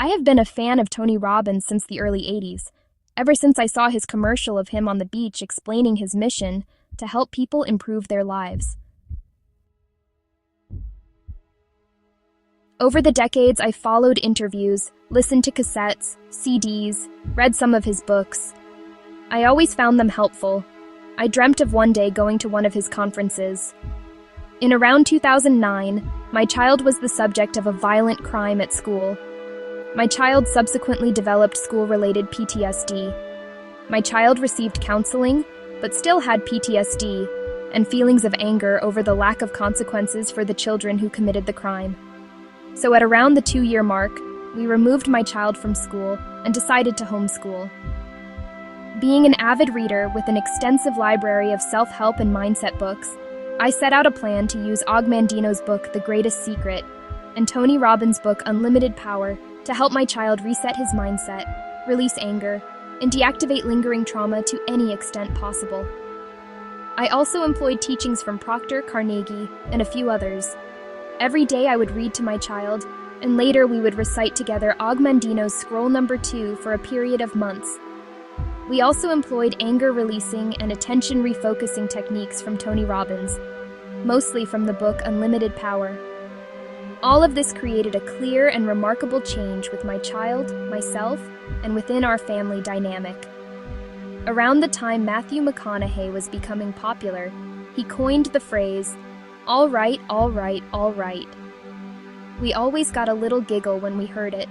I have been a fan of Tony Robbins since the early 80s, ever since I saw his commercial of him on the beach explaining his mission to help people improve their lives. Over the decades, I followed interviews, listened to cassettes, CDs, read some of his books. I always found them helpful. I dreamt of one day going to one of his conferences. In around 2009, my child was the subject of a violent crime at school. My child subsequently developed school-related PTSD. My child received counseling, but still had PTSD and feelings of anger over the lack of consequences for the children who committed the crime. So at around the 2-year mark, we removed my child from school and decided to homeschool. Being an avid reader with an extensive library of self-help and mindset books, I set out a plan to use Og Mandino's book, The Greatest Secret, and Tony Robbins' book, Unlimited Power, to help my child reset his mindset, release anger, and deactivate lingering trauma to any extent possible. I also employed teachings from Proctor, Carnegie, and a few others. Every day I would read to my child, and later we would recite together Og Mandino's Scroll Number 2 for a period of months. We also employed anger releasing and attention refocusing techniques from Tony Robbins, mostly from the book Unlimited Power. All of this created a clear and remarkable change with my child, myself, and within our family dynamic. Around the time Matthew McConaughey was becoming popular, he coined the phrase, "All right, all right, all right." We always got a little giggle when we heard it.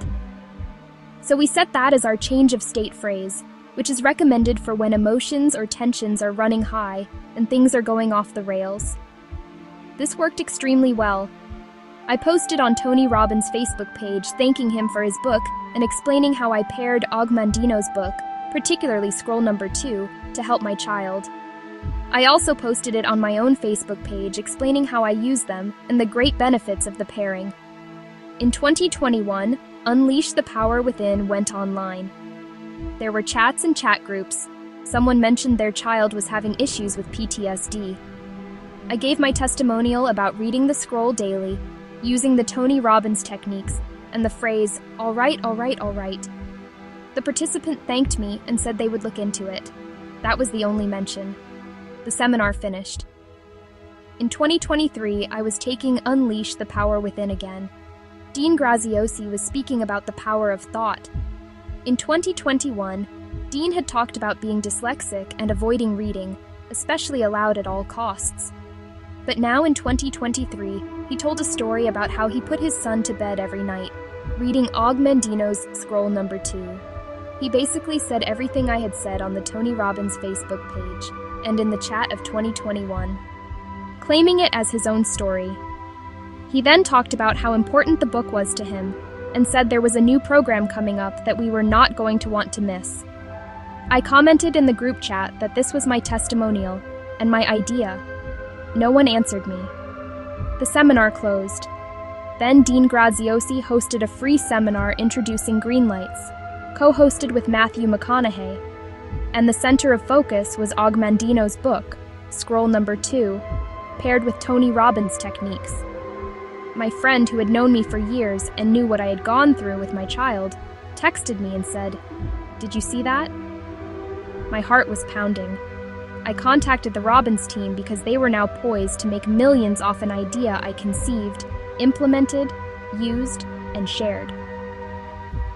So we set that as our change of state phrase, which is recommended for when emotions or tensions are running high and things are going off the rails. This worked extremely well. I posted on Tony Robbins' Facebook page thanking him for his book and explaining how I paired Og Mandino's book, particularly Scroll Number 2, to help my child. I also posted it on my own Facebook page explaining how I use them and the great benefits of the pairing. In 2021, Unleash the Power Within went online. There were chats and chat groups. Someone mentioned their child was having issues with PTSD. I gave my testimonial about reading the scroll daily, using the Tony Robbins techniques, and the phrase, "All right, all right, all right." The participant thanked me and said they would look into it. That was the only mention. The seminar finished. In 2023, I was taking Unleash the Power Within again. Dean Graziosi was speaking about the power of thought. In 2021, Dean had talked about being dyslexic and avoiding reading, especially aloud at all costs. But now in 2023, he told a story about how he put his son to bed every night, reading Og Mandino's Scroll Number 2. He basically said everything I had said on the Tony Robbins Facebook page and in the chat of 2021, claiming it as his own story. He then talked about how important the book was to him and said there was a new program coming up that we were not going to want to miss. I commented in the group chat that this was my testimonial and my idea. No one answered me. The seminar closed. Then Dean Graziosi hosted a free seminar introducing Greenlights, co-hosted with Matthew McConaughey, and the center of focus was Og Mandino's book, Scroll Number 2, paired with Tony Robbins techniques. My friend, who had known me for years and knew what I had gone through with my child, texted me and said, "Did you see that?" My heart was pounding. I contacted the Robbins team because they were now poised to make millions off an idea I conceived, implemented, used, and shared.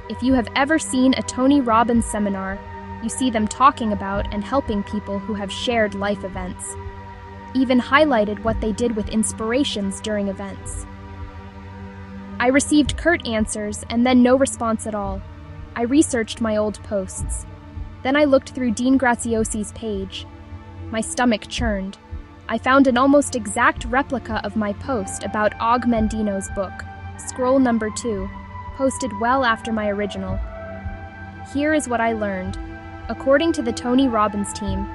If you have ever seen a Tony Robbins seminar, you see them talking about and helping people who have shared life events, even highlighted what they did with inspirations during events. I received curt answers and then no response at all. I researched my old posts. Then I looked through Dean Graziosi's page. My stomach churned. I found an almost exact replica of my post about Og Mandino's book, Scroll Number 2, posted well after my original. Here is what I learned. According to the Tony Robbins team,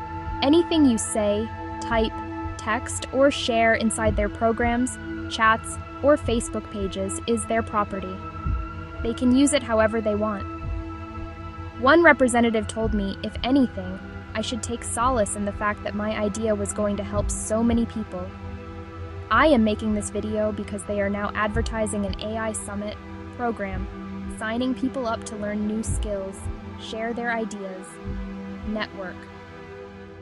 anything you say, type, text, or share inside their programs, chats, or Facebook pages is their property. They can use it however they want. One representative told me, if anything, I should take solace in the fact that my idea was going to help so many people. I am making this video because they are now advertising an AI Summit program signing people up to learn new skills, share their ideas, network.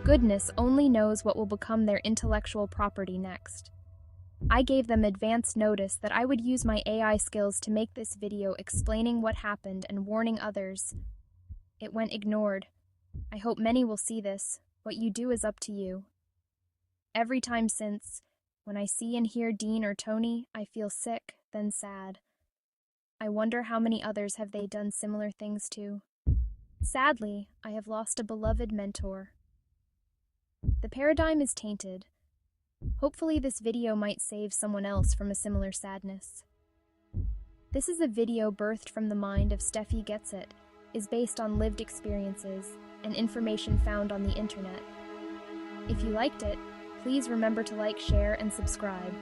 Goodness only knows what will become their intellectual property next. I gave them advance notice that I would use my AI skills to make this video explaining what happened and warning others. It went ignored. I hope many will see this. What you do is up to you. Every time since, when I see and hear Dean or Tony, I feel sick, then sad. I wonder how many others have they done similar things to. Sadly, I have lost a beloved mentor. The paradigm is tainted. Hopefully this video might save someone else from a similar sadness. This is a video birthed from the mind of Steffi Getsit, is based on lived experiences and information found on the internet. If you liked it, please remember to like, share, and subscribe.